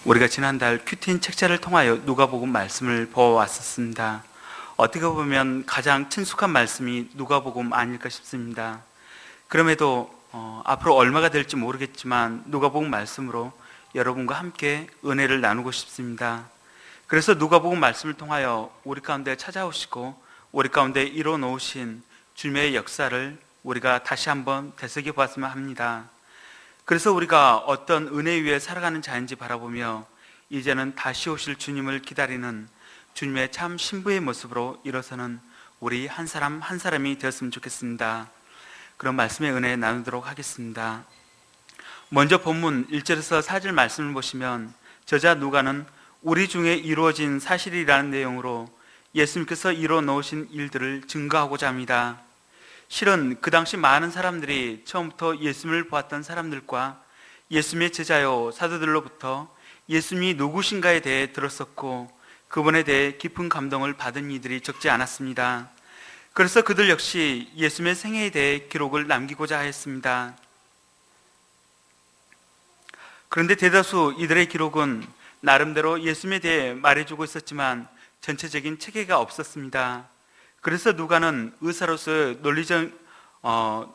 우리가 지난달 큐틴 책자를 통하여 누가복음 말씀을 보아왔었습니다. 어떻게 보면 가장 친숙한 말씀이 누가복음 아닐까 싶습니다. 그럼에도 앞으로 얼마가 될지 모르겠지만 누가복음 말씀으로 여러분과 함께 은혜를 나누고 싶습니다. 그래서 누가복음 말씀을 통하여 우리 가운데 찾아오시고 우리 가운데 이뤄 놓으신 주님의 역사를 우리가 다시 한번 되새겨 보았으면 합니다. 그래서 우리가 어떤 은혜 위에 살아가는 자인지 바라보며 이제는 다시 오실 주님을 기다리는 주님의 참 신부의 모습으로 일어서는 우리 한 사람 한 사람이 되었으면 좋겠습니다. 그런 말씀의 은혜 나누도록 하겠습니다. 먼저 본문 1절에서 4절 말씀을 보시면 저자 누가는 우리 중에 이루어진 사실이라는 내용으로 예수님께서 이루어 놓으신 일들을 증거하고자 합니다. 실은 그 당시 많은 사람들이 처음부터 예수님을 보았던 사람들과 예수님의 제자요 사도들로부터 예수님이 누구신가에 대해 들었었고 그분에 대해 깊은 감동을 받은 이들이 적지 않았습니다. 그래서 그들 역시 예수님의 생애에 대해 기록을 남기고자 하였습니다. 그런데 대다수 이들의 기록은 나름대로 예수님에 대해 말해주고 있었지만 전체적인 체계가 없었습니다. 그래서 누가는 의사로서의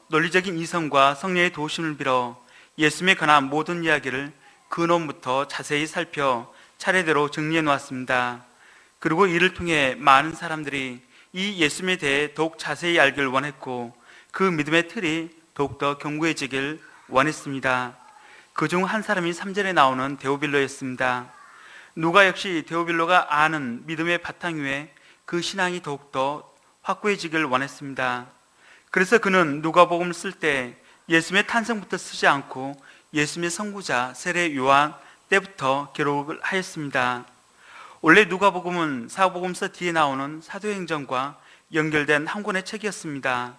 논리적인 이성과 성령의 도우심을 빌어 예수님에 관한 모든 이야기를 근원부터 자세히 살펴 차례대로 정리해 놓았습니다. 그리고 이를 통해 많은 사람들이 이 예수님에 대해 더욱 자세히 알기를 원했고 그 믿음의 틀이 더욱더 견고해지길 원했습니다. 그중 한 사람이 3절에 나오는 데오빌로였습니다. 누가 역시 데오빌로가 아는 믿음의 바탕 위에 그 신앙이 더욱더 확고해지길 원했습니다. 그래서 그는 누가복음을 쓸 때 예수님의 탄생부터 쓰지 않고 예수님의 선구자 세례 요한 때부터 기록을 하였습니다. 원래 누가복음은 사복음서 뒤에 나오는 사도행전과 연결된 한 권의 책이었습니다.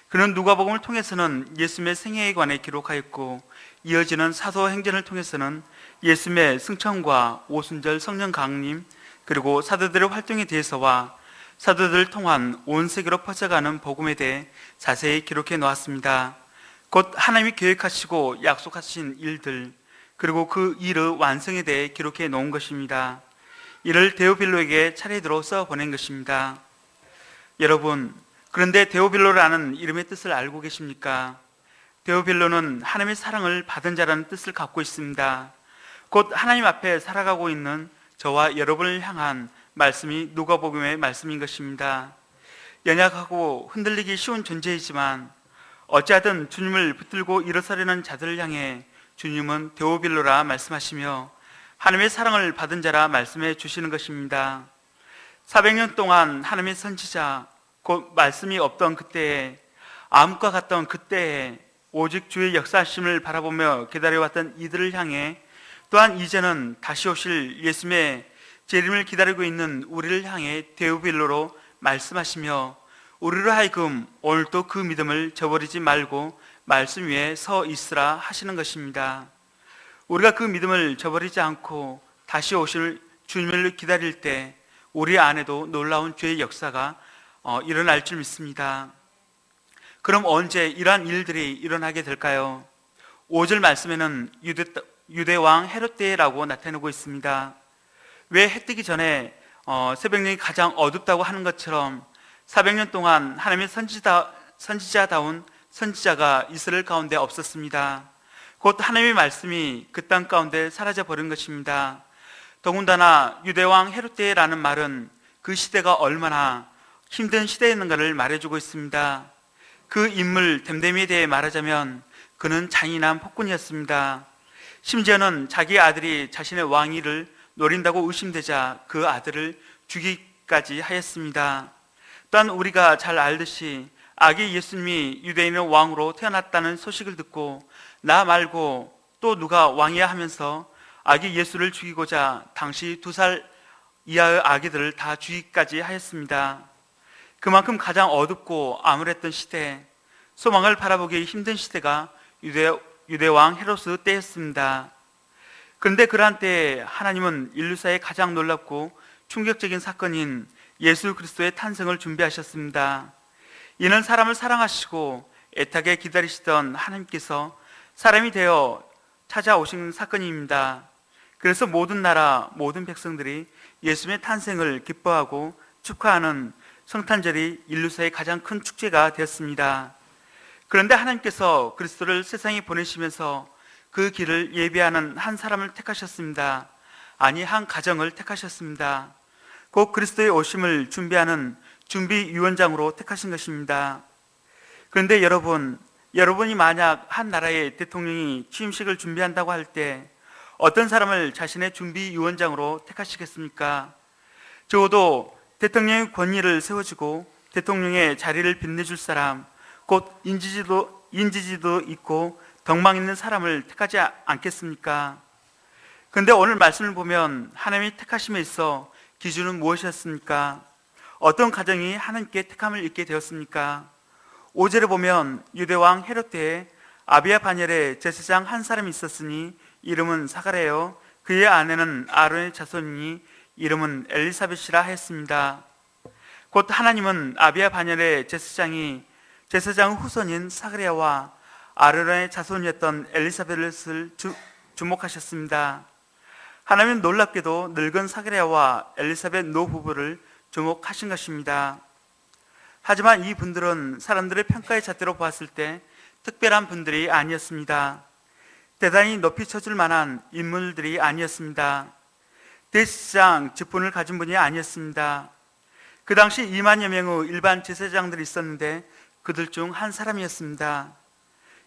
그는 누가복음을 통해서는 예수님의 생애에 관해 기록하였고 이어지는 사도행전을 통해서는 예수님의 승천과 오순절 성령 강림 그리고 사도들의 활동에 대해서와 사도들을 통한 온 세계로 퍼져가는 복음에 대해 자세히 기록해 놓았습니다. 곧 하나님이 계획하시고 약속하신 일들 그리고 그 일의 완성에 대해 기록해 놓은 것입니다. 이를 데오빌로에게 차례대로 써 보낸 것입니다. 여러분, 그런데 데오빌로라는 이름의 뜻을 알고 계십니까? 데오빌로는 하나님의 사랑을 받은 자라는 뜻을 갖고 있습니다. 곧 하나님 앞에 살아가고 있는 저와 여러분을 향한 말씀이 누가복음의 말씀인 것입니다. 연약하고 흔들리기 쉬운 존재이지만 어찌하든 주님을 붙들고 일어서려는 자들을 향해 주님은 데오빌로라 말씀하시며 하나님의 사랑을 받은 자라 말씀해 주시는 것입니다. 400년 동안 하나님의 선지자 곧 말씀이 없던 그때에 암과 같던 그때에 오직 주의 역사하심을 바라보며 기다려왔던 이들을 향해 또한 이제는 다시 오실 예수님의 재림을 기다리고 있는 우리를 향해 데오빌로로 말씀하시며 우리로 하여금 오늘도 그 믿음을 저버리지 말고 말씀 위에 서 있으라 하시는 것입니다. 우리가 그 믿음을 저버리지 않고 다시 오실 주님을 기다릴 때 우리 안에도 놀라운 죄의 역사가 일어날 줄 믿습니다. 그럼 언제 이러한 일들이 일어나게 될까요? 5절 말씀에는 유대왕 헤롯 때라고 나타내고 있습니다. 왜 해 뜨기 전에 새벽녘이 가장 어둡다고 하는 것처럼 400년 동안 하나님의 선지자다운 선지자가 이스라엘 가운데 없었습니다. 곧 하나님의 말씀이 그 땅 가운데 사라져 버린 것입니다. 더군다나 유대왕 헤롯 때라는 말은 그 시대가 얼마나 힘든 시대였는가를 말해주고 있습니다. 그 인물 댐댐이에 대해 말하자면 그는 잔인한 폭군이었습니다. 심지어는 자기 아들이 자신의 왕위를 노린다고 의심되자 그 아들을 죽이기까지 하였습니다. 또한 우리가 잘 알듯이 아기 예수님이 유대인의 왕으로 태어났다는 소식을 듣고 나 말고 또 누가 왕이야 하면서 아기 예수를 죽이고자 당시 2살 이하의 아기들을 다 죽이기까지 하였습니다. 그만큼 가장 어둡고 암울했던 시대, 소망을 바라보기 힘든 시대가 유대왕 헤롯의 때였습니다. 그런데 그러한 때에 하나님은 인류사의 가장 놀랍고 충격적인 사건인 예수 그리스도의 탄생을 준비하셨습니다. 이는 사람을 사랑하시고 애타게 기다리시던 하나님께서 사람이 되어 찾아오신 사건입니다. 그래서 모든 나라, 모든 백성들이 예수님의 탄생을 기뻐하고 축하하는 성탄절이 인류사의 가장 큰 축제가 되었습니다. 그런데 하나님께서 그리스도를 세상에 보내시면서 그 길을 예비하는 한 사람을 택하셨습니다. 아니, 한 가정을 택하셨습니다. 곧 그리스도의 오심을 준비하는 준비위원장으로 택하신 것입니다. 그런데 여러분이 만약 한 나라의 대통령이 취임식을 준비한다고 할 때 어떤 사람을 자신의 준비위원장으로 택하시겠습니까? 적어도 대통령의 권위를 세워주고 대통령의 자리를 빛내줄 사람, 곧 인지도 있고 덕망 있는 사람을 택하지 않겠습니까? 그런데 오늘 말씀을 보면 하나님의 택하심에 있어 기준은 무엇이었습니까? 어떤 가정이 하나님께 택함을 입게 되었습니까? 5절에 보면 유대왕 헤롯 때에 아비야 반열에 제사장 한 사람이 있었으니 이름은 사가랴요, 그의 아내는 아론의 자손이니 이름은 엘리사벳이라 했습니다. 곧 하나님은 아비야 반열의 제사장 후손인 사가랴와 아론의 자손이었던 엘리사벳을 주목하셨습니다. 하나님은 놀랍게도 늙은 사가랴와 엘리사벳 노부부를 주목하신 것입니다. 하지만 이 분들은 사람들의 평가의 잣대로 보았을 때 특별한 분들이 아니었습니다. 대단히 높이 쳐줄 만한 인물들이 아니었습니다. 대제사장 직분을 가진 분이 아니었습니다. 그 당시 2만여 명의 일반 제사장들이 있었는데 그들 중 한 사람이었습니다.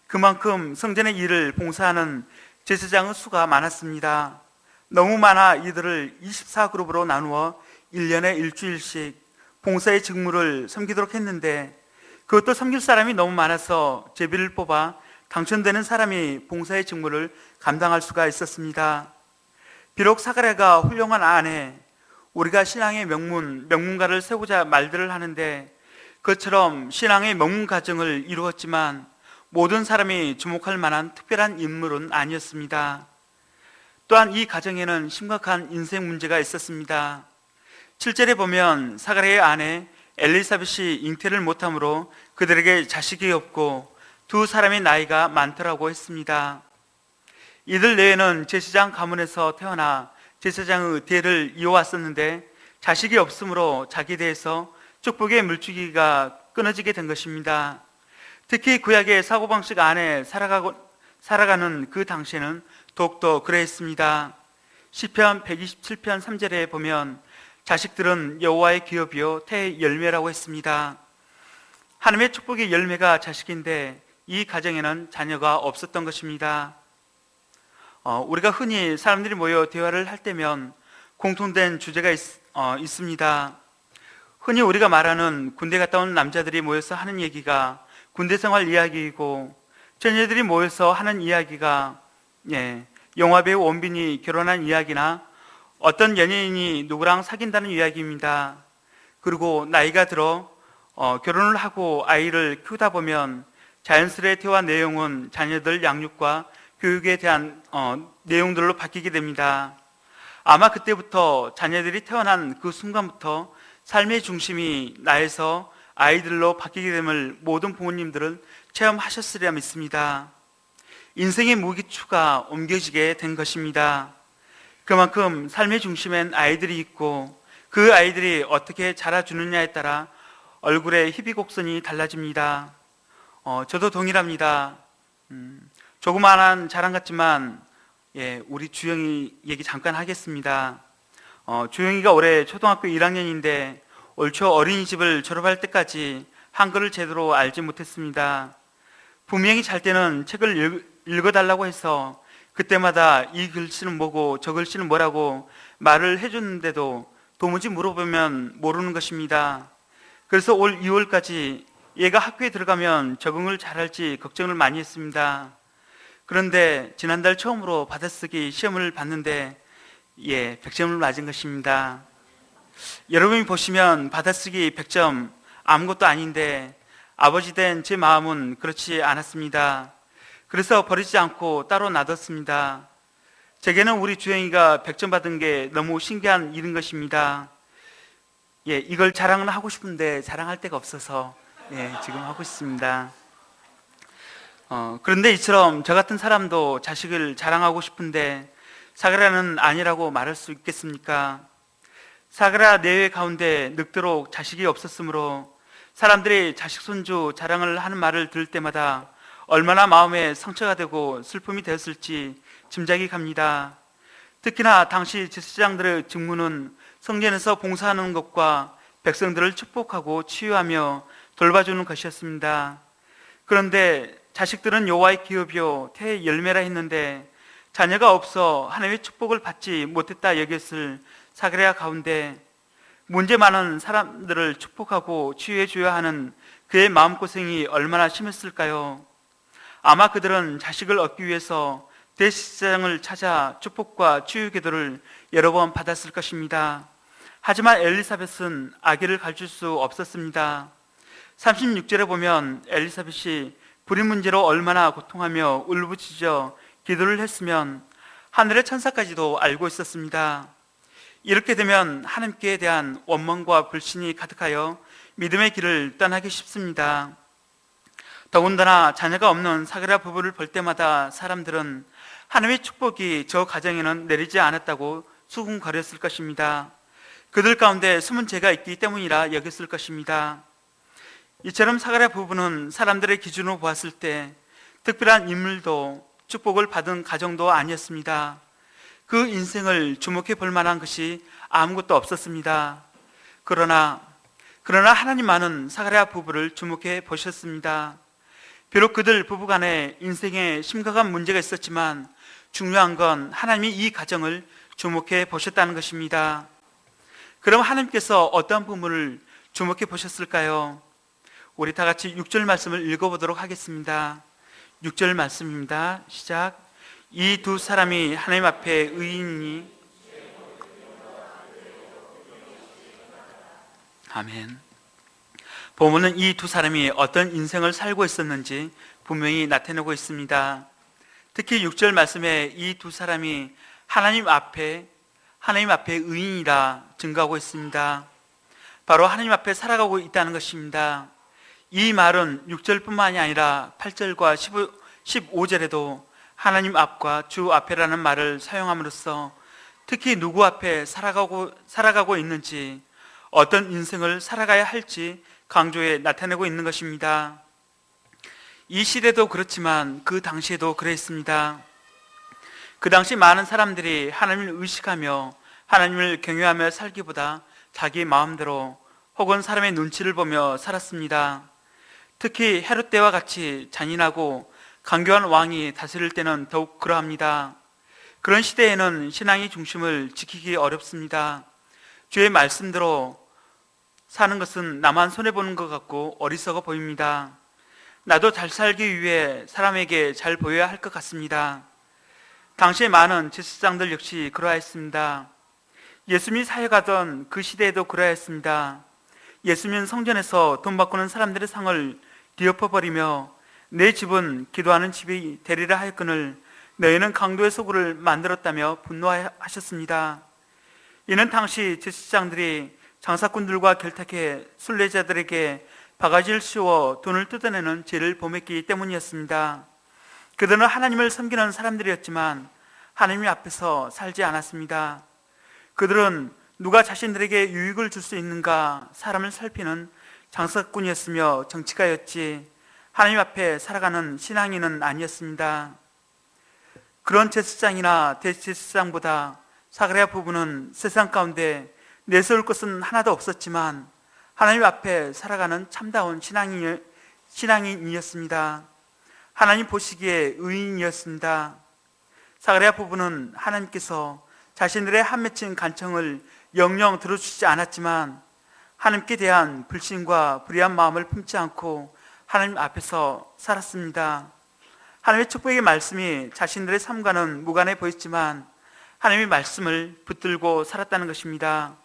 그만큼 성전의 일을 봉사하는 제사장의 수가 많았습니다. 너무 많아 이들을 24그룹으로 나누어 1년에 일주일씩 봉사의 직무를 섬기도록 했는데 그것도 섬길 사람이 너무 많아서 제비를 뽑아 당첨되는 사람이 봉사의 직무를 감당할 수가 있었습니다. 비록 사가랴가 훌륭한 아내, 우리가 신앙의 명문가를 세우자 말들을 하는데 그처럼 신앙의 명문 가정을 이루었지만 모든 사람이 주목할 만한 특별한 인물은 아니었습니다. 또한 이 가정에는 심각한 인생 문제가 있었습니다. 7절에 보면 사가랴의 아내 엘리사벳이 잉태를 못함으로 그들에게 자식이 없고 두 사람의 나이가 많더라고 했습니다. 이들 외에는 제사장 가문에서 태어나 제사장의 대를 이어왔었는데 자식이 없으므로 자기 대에서 축복의 물줄기가 끊어지게 된 것입니다. 특히 구약의 사고방식 안에 살아가는 그 당시에는 더욱더 그러했습니다. 시편 127편 3절에 보면 자식들은 여호와의 기업이요 태의 열매라고 했습니다. 하나님의 축복의 열매가 자식인데 이 가정에는 자녀가 없었던 것입니다. 우리가 흔히 사람들이 모여 대화를 할 때면 공통된 주제가 있습니다. 흔히 우리가 말하는 군대 갔다 온 남자들이 모여서 하는 얘기가 군대 생활 이야기이고, 처녀들이 모여서 하는 이야기가 영화배우 원빈이 결혼한 이야기나 어떤 연예인이 누구랑 사귄다는 이야기입니다. 그리고 나이가 들어 결혼을 하고 아이를 키우다 보면 자연스레 대화 내용은 자녀들 양육과 교육에 대한 내용들로 바뀌게 됩니다. 아마 그때부터 자녀들이 태어난 그 순간부터 삶의 중심이 나에서 아이들로 바뀌게 됨을 모든 부모님들은 체험하셨으리라 믿습니다. 인생의 무기추가 옮겨지게 된 것입니다. 그만큼 삶의 중심엔 아이들이 있고 그 아이들이 어떻게 자라주느냐에 따라 얼굴의 희비곡선이 달라집니다. 저도 동일합니다. 조그마한 자랑 같지만 우리 주영이 얘기 잠깐 하겠습니다. 주영이가 올해 초등학교 1학년인데 올 초 어린이집을 졸업할 때까지 한글을 제대로 알지 못했습니다. 분명히 잘 때는 책을 읽어달라고 해서 그때마다 이 글씨는 뭐고 저 글씨는 뭐라고 말을 해줬는데도 도무지 물어보면 모르는 것입니다. 그래서 올 2월까지 얘가 학교에 들어가면 적응을 잘할지 걱정을 많이 했습니다. 그런데 지난달 처음으로 받아쓰기 시험을 봤는데 100점을 맞은 것입니다. 여러분이 보시면 받아쓰기 100점 아무것도 아닌데 아버지 된 제 마음은 그렇지 않았습니다. 그래서 버리지 않고 따로 놔뒀습니다. 제게는 우리 주영이가 100점 받은 게 너무 신기한 일인 것입니다. 이걸 자랑은 하고 싶은데 자랑할 데가 없어서 지금 하고 있습니다. 그런데 이처럼 저 같은 사람도 자식을 자랑하고 싶은데 사그라는 아니라고 말할 수 있겠습니까? 사그라 내외 가운데 늙도록 자식이 없었으므로 사람들이 자식 손주 자랑을 하는 말을 들을 때마다 얼마나 마음에 상처가 되고 슬픔이 되었을지 짐작이 갑니다. 특히나 당시 제사장들의 직무는 성전에서 봉사하는 것과 백성들을 축복하고 치유하며 돌봐주는 것이었습니다. 그런데 자식들은 여호와의 기업이요 태의 열매라 했는데 자녀가 없어 하나님의 축복을 받지 못했다 여겼을 사그랴 가운데 문제 많은 사람들을 축복하고 치유해 줘야 하는 그의 마음고생이 얼마나 심했을까요? 아마 그들은 자식을 얻기 위해서 대제사장을 찾아 축복과 치유 기도를 여러 번 받았을 것입니다. 하지만 엘리사벳은 아기를 가질 수 없었습니다. 36절에 보면 엘리사벳이 불임 문제로 얼마나 고통하며 울부짖어 기도를 했으면 하늘의 천사까지도 알고 있었습니다. 이렇게 되면 하나님께 대한 원망과 불신이 가득하여 믿음의 길을 떠나기 쉽습니다. 더군다나 자녀가 없는 사그랴 부부를 볼 때마다 사람들은 하나님의 축복이 저 가정에는 내리지 않았다고 수군거렸을 것입니다. 그들 가운데 숨은 죄가 있기 때문이라 여겼을 것입니다. 이처럼 사그랴 부부는 사람들의 기준으로 보았을 때 특별한 인물도 축복을 받은 가정도 아니었습니다. 그 인생을 주목해 볼 만한 것이 아무것도 없었습니다. 그러나 하나님만은 사그랴 부부를 주목해 보셨습니다. 비록 그들 부부간에 인생에 심각한 문제가 있었지만 중요한 건 하나님이 이 가정을 주목해 보셨다는 것입니다. 그럼 하나님께서 어떤 부분을 주목해 보셨을까요? 우리 다 같이 6절 말씀을 읽어보도록 하겠습니다. 6절 말씀입니다. 시작. 이 두 사람이 하나님 앞에 의인이니 아멘. 본문은 이 두 사람이 어떤 인생을 살고 있었는지 분명히 나타내고 있습니다. 특히 6절 말씀에 이 두 사람이 하나님 앞에 의인이라 증거하고 있습니다. 바로 하나님 앞에 살아가고 있다는 것입니다. 이 말은 6절뿐만이 아니라 8절과 15절에도 하나님 앞과 주 앞에라는 말을 사용함으로써 특히 누구 앞에 살아가고 있는지, 어떤 인생을 살아가야 할지 강조해 나타내고 있는 것입니다. 이 시대도 그렇지만 그 당시에도 그랬습니다. 그 당시 많은 사람들이 하나님을 의식하며 하나님을 경외하며 살기보다 자기 마음대로 혹은 사람의 눈치를 보며 살았습니다. 특히 헤롯 때와 같이 잔인하고 강교한 왕이 다스릴 때는 더욱 그러합니다. 그런 시대에는 신앙의 중심을 지키기 어렵습니다. 주의 말씀대로 사는 것은 나만 손해보는 것 같고 어리석어 보입니다. 나도 잘 살기 위해 사람에게 잘 보여야 할 것 같습니다. 당시에 많은 제사장들 역시 그러하였습니다. 예수님이 사역하던 그 시대에도 그러하였습니다. 예수님은 성전에서 돈 바꾸는 사람들의 상을 뒤엎어버리며 내 집은 기도하는 집이 되리라 하였거늘 너희는 강도의 소굴을 만들었다며 분노하셨습니다. 이는 당시 제사장들이 장사꾼들과 결탁해 순례자들에게 바가지를 씌워 돈을 뜯어내는 죄를 범했기 때문이었습니다. 그들은 하나님을 섬기는 사람들이었지만 하나님 앞에서 살지 않았습니다. 그들은 누가 자신들에게 유익을 줄 수 있는가 사람을 살피는 장사꾼이었으며 정치가였지 하나님 앞에 살아가는 신앙인은 아니었습니다. 그런 제사장이나 대제사장보다 사그랴 부부는 세상 가운데 내세울 것은 하나도 없었지만 하나님 앞에 살아가는 참다운 신앙인이었습니다. 하나님 보시기에 의인이었습니다. 사그랴 부부는 하나님께서 자신들의 한 맺힌 간청을 영영 들어주지 않았지만 하나님께 대한 불신과 불의한 마음을 품지 않고 하나님 앞에서 살았습니다. 하나님의 축복의 말씀이 자신들의 삶과는 무관해 보였지만 하나님의 말씀을 붙들고 살았다는 것입니다.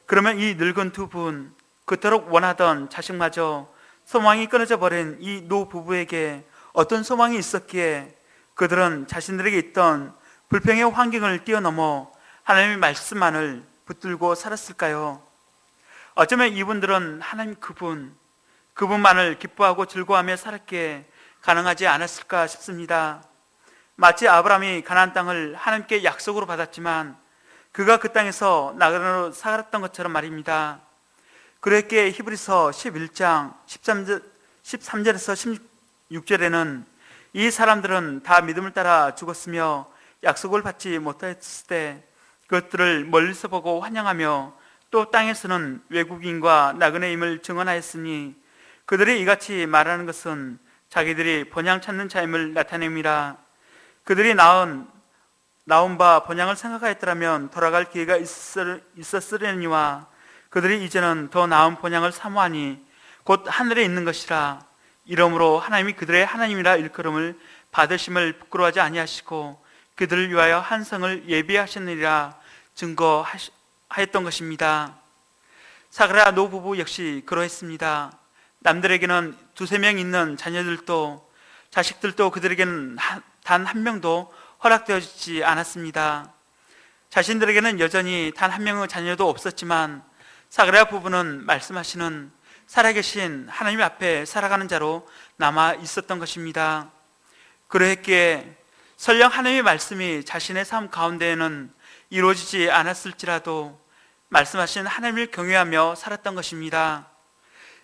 그러면 이 늙은 두 분, 그토록 원하던 자식마저 소망이 끊어져 버린 이 노부부에게 어떤 소망이 있었기에 그들은 자신들에게 있던 불평의 환경을 뛰어넘어 하나님의 말씀만을 붙들고 살았을까요? 어쩌면 이분들은 하나님 그분만을 기뻐하고 즐거워하며 살았기에 가능하지 않았을까 싶습니다. 마치 아브라함이 가나안 땅을 하나님께 약속으로 받았지만 그가 그 땅에서 나그네로 살았던 것처럼 말입니다. 그랬기에 히브리서 11장 13절에서 16절에는 이 사람들은 다 믿음을 따라 죽었으며 약속을 받지 못했을 때 그것들을 멀리서 보고 환영하며 또 땅에서는 외국인과 나그네임을 증언하였으니 그들이 이같이 말하는 것은 자기들이 번양 찾는 자임을 나타냅니다. 그들이 나온 바 번양을 생각하였더라면 돌아갈 기회가 있었으려니와 그들이 이제는 더 나은 번양을 사모하니 곧 하늘에 있는 것이라. 이러므로 하나님이 그들의 하나님이라 일컬음을 받으심을 부끄러워하지 아니하시고 그들을 위하여 한 성을 예비하셨느니라 증거하였던 것입니다. 사그라 노부부 역시 그러했습니다. 남들에게는 두세 명 있는 자녀들도 자식들도 그들에게는 단 한 명도 허락되어지지 않았습니다. 자신들에게는 여전히 단 한 명의 자녀도 없었지만 사그라 부부는 말씀하시는 살아계신 하나님 앞에 살아가는 자로 남아 있었던 것입니다. 그러했기에 설령 하나님의 말씀이 자신의 삶 가운데에는 이루어지지 않았을지라도 말씀하신 하나님을 경외하며 살았던 것입니다.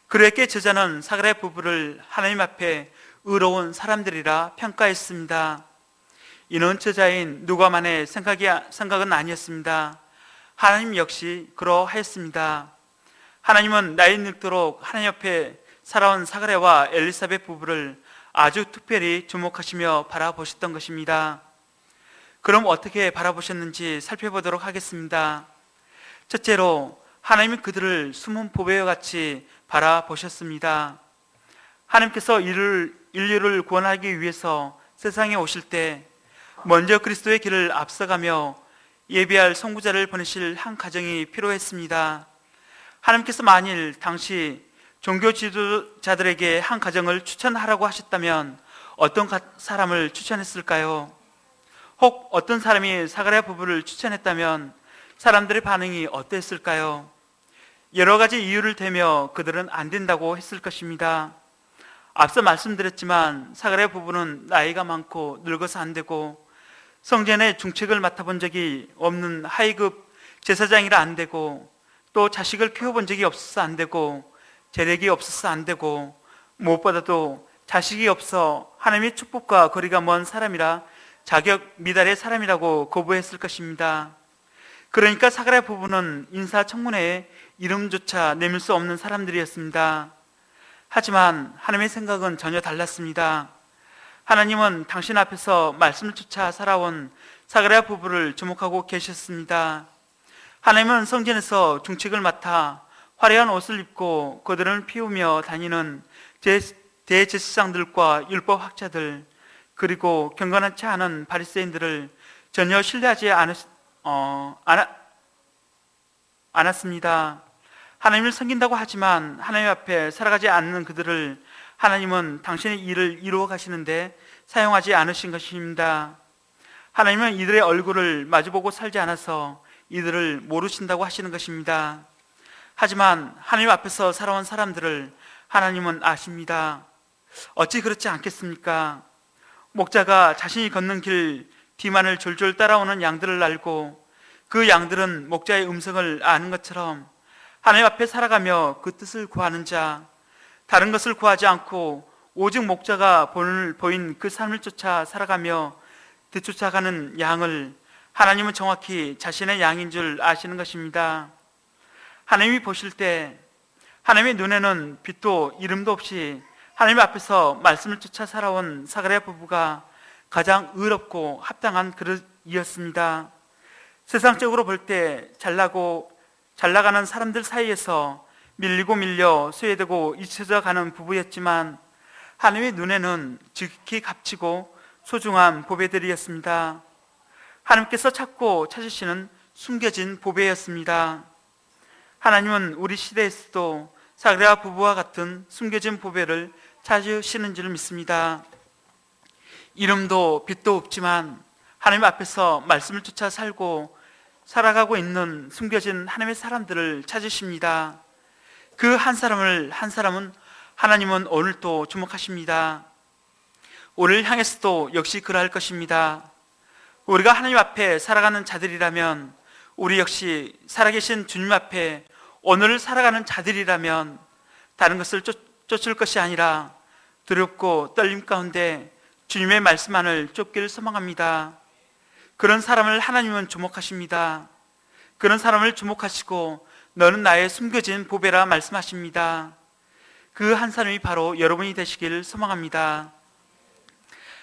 그러했기에 저자는 사그라의 부부를 하나님 앞에 의로운 사람들이라 평가했습니다. 이는 저자인 누가만의 생각은 아니었습니다. 하나님 역시 그러하였습니다. 하나님은 나이 늙도록 하나님 앞에 살아온 사그라와 엘리사벳 부부를 아주 특별히 주목하시며 바라보셨던 것입니다. 그럼 어떻게 바라보셨는지 살펴보도록 하겠습니다. 첫째로 하나님이 그들을 숨은 보배와 같이 바라보셨습니다. 하나님께서 인류를 구원하기 위해서 세상에 오실 때 먼저 그리스도의 길을 앞서가며 예비할 선구자를 보내실 한 가정이 필요했습니다. 하나님께서 만일 당시 종교 지도자들에게 한 가정을 추천하라고 하셨다면 어떤 사람을 추천했을까요? 혹 어떤 사람이 사가랴 부부를 추천했다면 사람들의 반응이 어땠을까요? 여러 가지 이유를 대며 그들은 안 된다고 했을 것입니다. 앞서 말씀드렸지만 사가랴 부부는 나이가 많고 늙어서 안 되고 성전의 중책을 맡아본 적이 없는 하위급 제사장이라 안 되고 또 자식을 키워본 적이 없어서 안 되고 재력이 없어서 안 되고 무엇보다도 자식이 없어 하나님의 축복과 거리가 먼 사람이라 자격 미달의 사람이라고 거부했을 것입니다. 그러니까 사가랴 부부는 인사청문회에 이름조차 내밀 수 없는 사람들이었습니다. 하지만 하나님의 생각은 전혀 달랐습니다. 하나님은 당신 앞에서 말씀을 쫓아 살아온 사가랴 부부를 주목하고 계셨습니다. 하나님은 성전에서 중책을 맡아 화려한 옷을 입고 그들을 피우며 다니는 대제사장들과 율법학자들 그리고 경건하지 않은 바리새인들을 전혀 신뢰하지 않았습니다. 하나님을 섬긴다고 하지만 하나님 앞에 살아가지 않는 그들을 하나님은 당신의 일을 이루어 가시는데 사용하지 않으신 것입니다. 하나님은 이들의 얼굴을 마주보고 살지 않아서 이들을 모르신다고 하시는 것입니다. 하지만 하나님 앞에서 살아온 사람들을 하나님은 아십니다. 어찌 그렇지 않겠습니까? 목자가 자신이 걷는 길 뒤만을 졸졸 따라오는 양들을 알고 그 양들은 목자의 음성을 아는 것처럼 하나님 앞에 살아가며 그 뜻을 구하는 자, 다른 것을 구하지 않고 오직 목자가 보인 그 삶을 쫓아 살아가며 뒤쫓아가는 양을 하나님은 정확히 자신의 양인 줄 아시는 것입니다. 하나님이 보실 때 하나님의 눈에는 빛도 이름도 없이 하나님 앞에서 말씀을 쫓아 살아온 사가랴 부부가 가장 의롭고 합당한 그릇이었습니다. 세상적으로 볼 때 잘 나가는 사람들 사이에서 밀리고 밀려 소외되고 잊혀져 가는 부부였지만 하나님의 눈에는 지극히 값지고 소중한 보배들이었습니다. 하나님께서 찾고 찾으시는 숨겨진 보배였습니다. 하나님은 우리 시대에서도 사가랴 부부와 같은 숨겨진 보배를 찾으시는 줄 믿습니다. 이름도 빛도 없지만 하나님 앞에서 말씀을 쫓아 살아가고 있는 숨겨진 하나님의 사람들을 찾으십니다. 그 한 사람은 하나님은 오늘도 주목하십니다. 우리를 향해서도 역시 그러할 것입니다. 우리가 하나님 앞에 살아가는 자들이라면, 우리 역시 살아계신 주님 앞에 오늘을 살아가는 자들이라면 다른 것을 쫓을 것이 아니라 두렵고 떨림 가운데 주님의 말씀만을 쫓기를 소망합니다. 그런 사람을 하나님은 주목하십니다. 그런 사람을 주목하시고 너는 나의 숨겨진 보배라 말씀하십니다. 그 한 사람이 바로 여러분이 되시기를 소망합니다.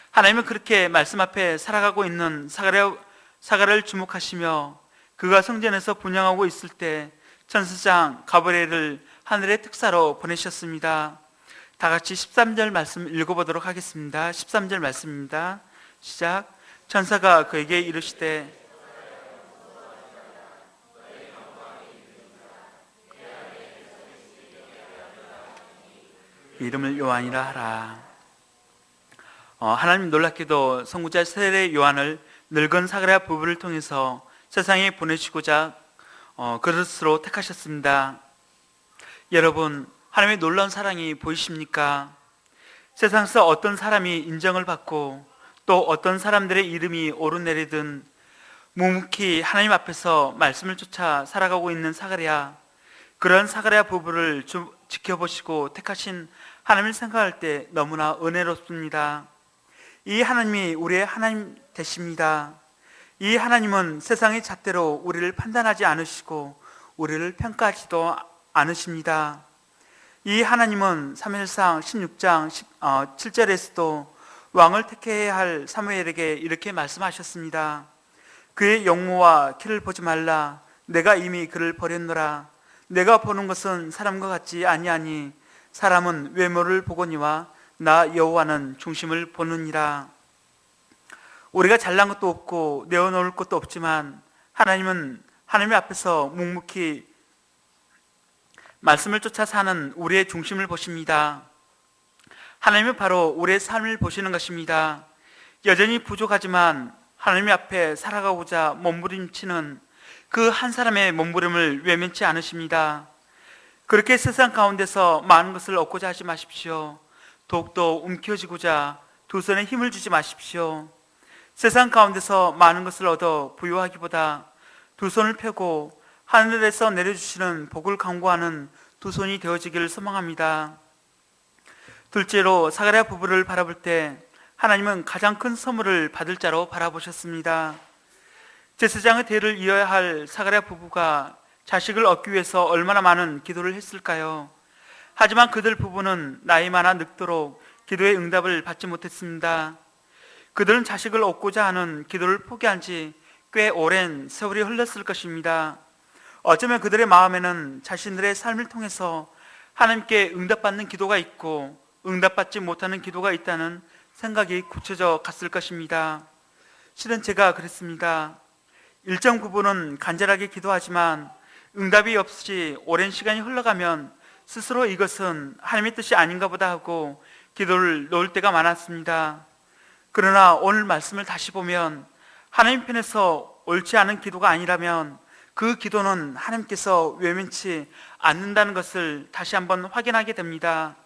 하나님은 그렇게 말씀 앞에 살아가고 있는 사가랴를 주목하시며 그가 성전에서 분향하고 있을 때 천사장 가브리엘을 하늘의 특사로 보내셨습니다. 다 같이 13절 말씀 읽어보도록 하겠습니다. 13절 말씀입니다. 시작. 천사가 그에게 이르시되 이름을 요한이라 하라. 하나님 놀랍게도 선구자 세례 요한을 늙은 사가랴 부부를 통해서 세상에 보내시고자 그릇으로 택하셨습니다. 여러분, 하나님의 놀라운 사랑이 보이십니까? 세상에서 어떤 사람이 인정을 받고 또 어떤 사람들의 이름이 오르내리든 묵묵히 하나님 앞에서 말씀을 쫓아 살아가고 있는 사가랴, 그런 사가랴 부부를 지켜보시고 택하신 하나님을 생각할 때 너무나 은혜롭습니다. 이 하나님이 우리의 하나님 되십니다. 이 하나님은 세상의 잣대로 우리를 판단하지 않으시고 우리를 평가하지도 않으십니다. 이 하나님은 사무엘상 16장 7절에서도 왕을 택해야 할 사무엘에게 이렇게 말씀하셨습니다. 그의 용모와 키를 보지 말라. 내가 이미 그를 버렸노라. 내가 보는 것은 사람과 같지 아니하니 사람은 외모를 보거니와 나 여호와는 중심을 보느니라. 우리가 잘난 것도 없고 내어놓을 것도 없지만 하나님은 하나님 앞에서 묵묵히 말씀을 쫓아 사는 우리의 중심을 보십니다. 하나님은 바로 우리의 삶을 보시는 것입니다. 여전히 부족하지만 하나님 앞에 살아가고자 몸부림치는 그 한 사람의 몸부림을 외면치 않으십니다. 그렇게 세상 가운데서 많은 것을 얻고자 하지 마십시오. 더욱더 움켜쥐고자 두 손에 힘을 주지 마십시오. 세상 가운데서 많은 것을 얻어 부유하기보다 두 손을 펴고 하늘에서 내려주시는 복을 간구하는 두 손이 되어지기를 소망합니다. 둘째로 사가랴 부부를 바라볼 때 하나님은 가장 큰 선물을 받을 자로 바라보셨습니다. 제사장의 대를 이어야 할 사가랴 부부가 자식을 얻기 위해서 얼마나 많은 기도를 했을까요? 하지만 그들 부부는 나이 많아 늙도록 기도의 응답을 받지 못했습니다. 그들은 자식을 얻고자 하는 기도를 포기한 지 꽤 오랜 세월이 흘렀을 것입니다. 어쩌면 그들의 마음에는 자신들의 삶을 통해서 하나님께 응답받는 기도가 있고 응답받지 못하는 기도가 있다는 생각이 굳혀져 갔을 것입니다. 실은 제가 그랬습니다. 일정 부분은 간절하게 기도하지만 응답이 없이 오랜 시간이 흘러가면 스스로 이것은 하나님의 뜻이 아닌가 보다 하고 기도를 놓을 때가 많았습니다. 그러나 오늘 말씀을 다시 보면 하나님 편에서 옳지 않은 기도가 아니라면 그 기도는 하나님께서 외면치 않는다는 것을 다시 한번 확인하게 됩니다.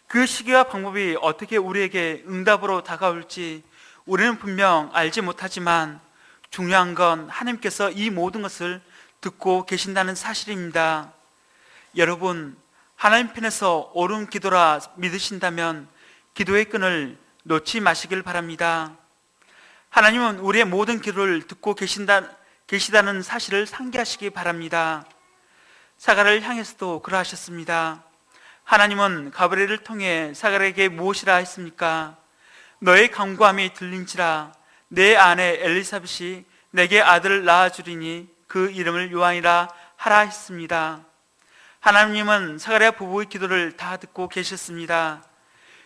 그 시기와 방법이 어떻게 우리에게 응답으로 다가올지 우리는 분명 알지 못하지만 중요한 건 하나님께서 이 모든 것을 듣고 계신다는 사실입니다. 여러분, 하나님 편에서 옳은 기도라 믿으신다면 기도의 끈을 놓지 마시길 바랍니다. 하나님은 우리의 모든 기도를 듣고 계시다는 사실을 상기하시기 바랍니다. 사가랴를 향해서도 그러하셨습니다. 하나님은 가브리엘을 통해 사가랴에게 무엇이라 했습니까? 너의 간구함이 들린지라 내 아내 엘리사벳이 내게 아들을 낳아주리니 그 이름을 요한이라 하라 했습니다. 하나님은 사가랴 부부의 기도를 다 듣고 계셨습니다.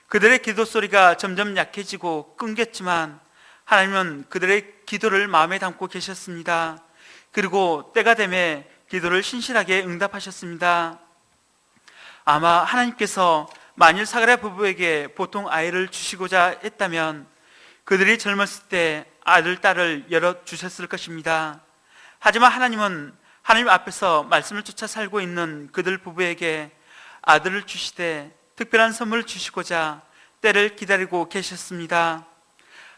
그들의 기도 소리가 점점 약해지고 끊겼지만 하나님은 그들의 기도를 마음에 담고 계셨습니다. 그리고 때가 되매 기도를 신실하게 응답하셨습니다. 아마 하나님께서 만일 사가랴 부부에게 보통 아이를 주시고자 했다면 그들이 젊었을 때 아들, 딸을 열어 주셨을 것입니다. 하지만 하나님은 하나님 앞에서 말씀을 쫓아 살고 있는 그들 부부에게 아들을 주시되 특별한 선물을 주시고자 때를 기다리고 계셨습니다.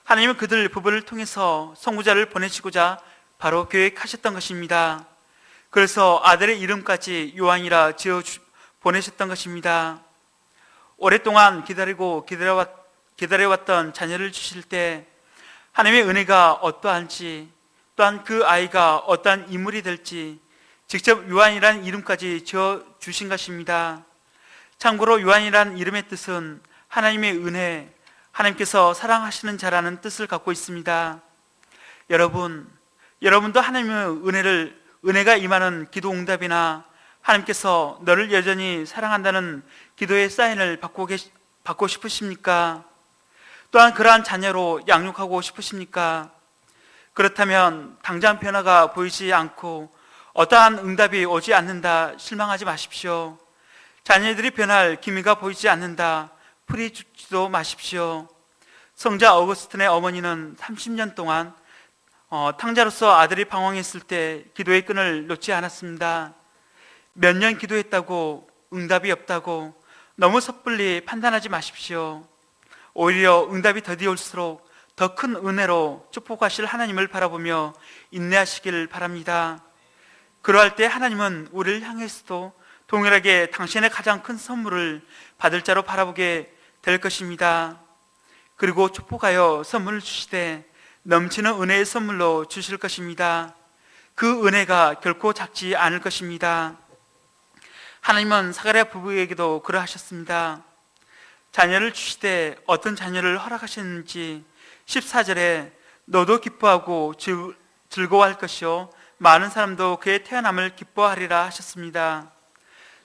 하나님은 그들 부부를 통해서 선구자를 보내시고자 바로 계획하셨던 것입니다. 그래서 아들의 이름까지 요한이라 지어 보내셨던 것입니다. 오랫동안 기다려왔던 자녀를 주실 때 하나님의 은혜가 어떠한지, 또한 그 아이가 어떠한 인물이 될지 직접 요한이라는 이름까지 지어 주신 것입니다. 참고로 요한이라는 이름의 뜻은 하나님의 은혜, 하나님께서 사랑하시는 자라는 뜻을 갖고 있습니다. 여러분도 하나님의 은혜가 임하는 기도 응답이나 하나님께서 너를 여전히 사랑한다는 기도의 사인을 받고 싶으십니까? 또한 그러한 자녀로 양육하고 싶으십니까? 그렇다면 당장 변화가 보이지 않고 어떠한 응답이 오지 않는다 실망하지 마십시오. 자녀들이 변할 기미가 보이지 않는다 풀이 죽지도 마십시오. 성자 어거스틴의 어머니는 30년 동안 탕자로서 아들이 방황했을 때 기도의 끈을 놓지 않았습니다. 몇 년 기도했다고 응답이 없다고 너무 섣불리 판단하지 마십시오. 오히려 응답이 더디올수록 더 큰 은혜로 축복하실 하나님을 바라보며 인내하시길 바랍니다. 그러할 때 하나님은 우리를 향해서도 동일하게 당신의 가장 큰 선물을 받을 자로 바라보게 될 것입니다. 그리고 축복하여 선물을 주시되 넘치는 은혜의 선물로 주실 것입니다. 그 은혜가 결코 작지 않을 것입니다. 하나님은 사가랴 부부에게도 그러하셨습니다. 자녀를 주시되 어떤 자녀를 허락하셨는지 14절에 너도 기뻐하고 즐거워할 것이요 많은 사람도 그의 태어남을 기뻐하리라 하셨습니다.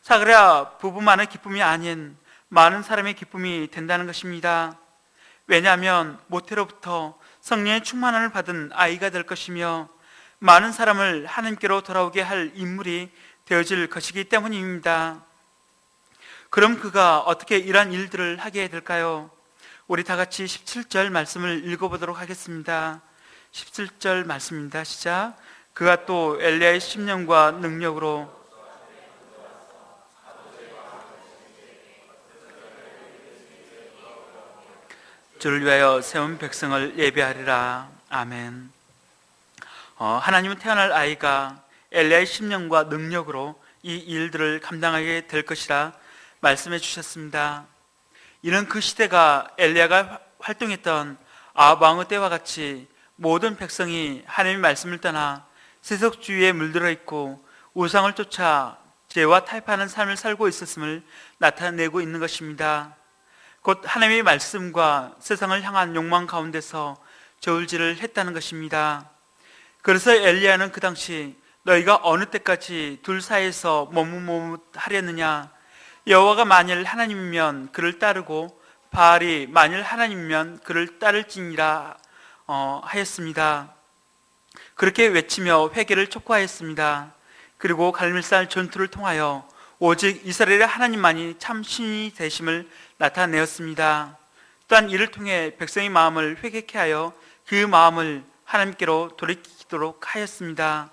사가랴 부부만의 기쁨이 아닌 많은 사람의 기쁨이 된다는 것입니다. 왜냐하면 모태로부터 성령의 충만함을 받은 아이가 될 것이며 많은 사람을 하나님께로 돌아오게 할 인물이 되어질 것이기 때문입니다. 그럼 그가 어떻게 이러한 일들을 하게 될까요? 우리 다 같이 17절 말씀을 읽어보도록 하겠습니다. 17절 말씀입니다. 시작. 그가 또 엘리야의 심령과 능력으로 주를 위하여 세운 백성을 예배하리라. 아멘. 하나님은 태어날 아이가 엘리야의 심령과 능력으로 이 일들을 감당하게 될 것이라 말씀해 주셨습니다. 이는 그 시대가 엘리야가 활동했던 아합 왕의 때와 같이 모든 백성이 하나님의 말씀을 떠나 세속주의에 물들어 있고 우상을 쫓아 죄와 타협하는 삶을 살고 있었음을 나타내고 있는 것입니다. 곧 하나님의 말씀과 세상을 향한 욕망 가운데서 저울질을 했다는 것입니다. 그래서 엘리야는 그 당시 너희가 어느 때까지 둘 사이에서 머뭇머뭇하려느냐, 여호와가 만일 하나님이면 그를 따르고 바알이 만일 하나님이면 그를 따를지니라 하였습니다. 그렇게 외치며 회개를 촉구하였습니다. 그리고 갈멜산 전투를 통하여 오직 이스라엘의 하나님만이 참 신이 되심을 나타내었습니다. 또한 이를 통해 백성의 마음을 회개케 하여 그 마음을 하나님께로 돌이키도록 하였습니다.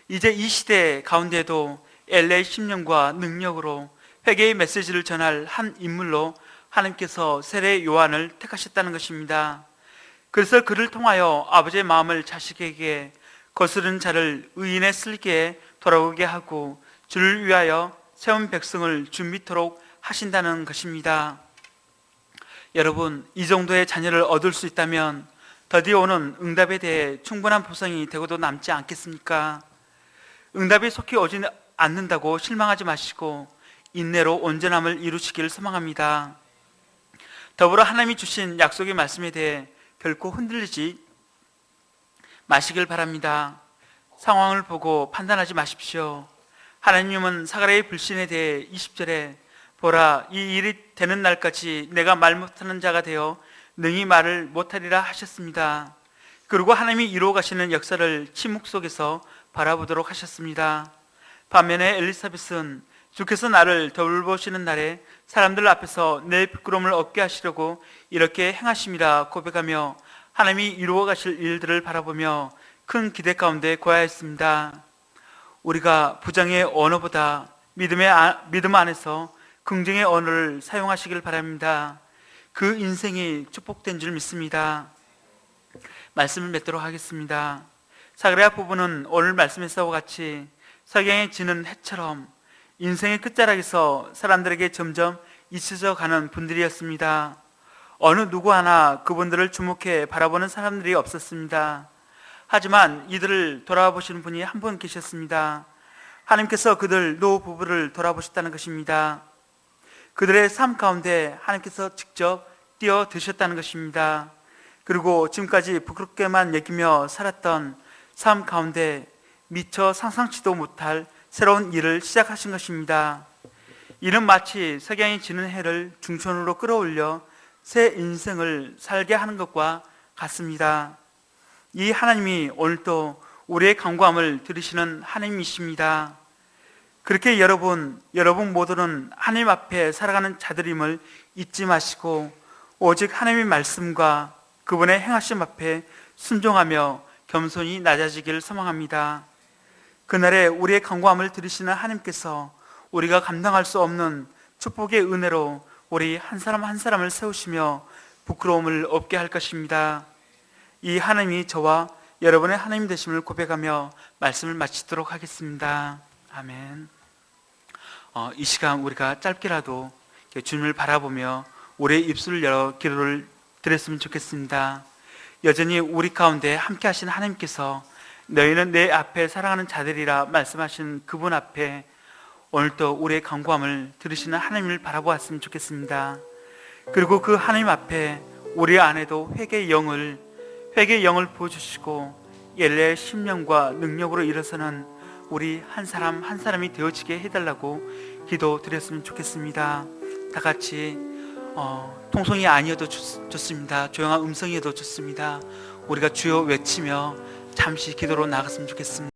이제 이 시대 가운데도 엘리야의 심령과 능력으로 회개의 메시지를 전할 한 인물로 하나님께서 세례 요한을 택하셨다는 것입니다. 그래서 그를 통하여 아버지의 마음을 자식에게 거스른 자를 의인의 슬기에 돌아오게 하고 주를 위하여 세운 백성을 준비토록 하신다는 것입니다. 여러분, 이 정도의 자녀를 얻을 수 있다면 더디어 오는 응답에 대해 충분한 보상이 되고도 남지 않겠습니까? 응답이 속히 오지 않는다고 실망하지 마시고 인내로 온전함을 이루시기를 소망합니다. 더불어 하나님이 주신 약속의 말씀에 대해 결코 흔들리지 마시길 바랍니다. 상황을 보고 판단하지 마십시오. 하나님은 사가랴의 불신에 대해 20절에 보라, 이 일이 되는 날까지 내가 말 못하는 자가 되어 능히 말을 못하리라 하셨습니다. 그리고 하나님이 이루어 가시는 역사를 침묵 속에서 바라보도록 하셨습니다. 반면에 엘리사벳은 주께서 나를 돌보시는 날에 사람들 앞에서 내 부끄러움을 얻게 하시려고 이렇게 행하심이라 고백하며 하나님이 이루어 가실 일들을 바라보며 큰 기대 가운데 고야했습니다. 우리가 부정의 언어보다 믿음 안에서 긍정의 언어를 사용하시길 바랍니다. 그 인생이 축복된 줄 믿습니다. 말씀을 맺도록 하겠습니다. 사그랴 부부는 오늘 말씀에서와 같이 석양이 지는 해처럼 인생의 끝자락에서 사람들에게 점점 잊혀져 가는 분들이었습니다. 어느 누구 하나 그분들을 주목해 바라보는 사람들이 없었습니다. 하지만 이들을 돌아보시는 분이 한 분 계셨습니다. 하나님께서 그들 노 부부를 돌아보셨다는 것입니다. 그들의 삶 가운데 하나님께서 직접 뛰어드셨다는 것입니다. 그리고 지금까지 부끄럽게만 여기며 살았던 삶 가운데 미처 상상치도 못할 새로운 일을 시작하신 것입니다. 이는 마치 석양이 지는 해를 중천으로 끌어올려 새 인생을 살게 하는 것과 같습니다. 이 하나님이 오늘도 우리의 간구함을 들으시는 하나님이십니다. 그렇게 여러분 모두는 하나님 앞에 살아가는 자들임을 잊지 마시고 오직 하나님의 말씀과 그분의 행하심 앞에 순종하며 겸손히 낮아지기를 소망합니다. 그날에 우리의 간구함을 들으시는 하나님께서 우리가 감당할 수 없는 축복의 은혜로 우리 한 사람 한 사람을 세우시며 부끄러움을 없게 할 것입니다. 이 하나님이 저와 여러분의 하나님 되심을 고백하며 말씀을 마치도록 하겠습니다. 아멘. 이 시간 우리가 짧게라도 주님을 바라보며 우리의 입술을 열어 기도를 드렸으면 좋겠습니다. 여전히 우리 가운데 함께 하신 하나님께서 너희는 내 앞에 사랑하는 자들이라 말씀하신 그분 앞에 오늘도 우리의 간구함을 들으시는 하나님을 바라보았으면 좋겠습니다. 그리고 그 하나님 앞에 우리 안에도 회개의 영을 부어주시고 엘레의 심령과 능력으로 일어서는 우리 한 사람 한 사람이 되어지게 해달라고 기도드렸으면 좋겠습니다. 다 같이 통성이 아니어도 좋습니다. 조용한 음성이어도 좋습니다. 우리가 주여 외치며 잠시 기도로 나갔으면 좋겠습니다.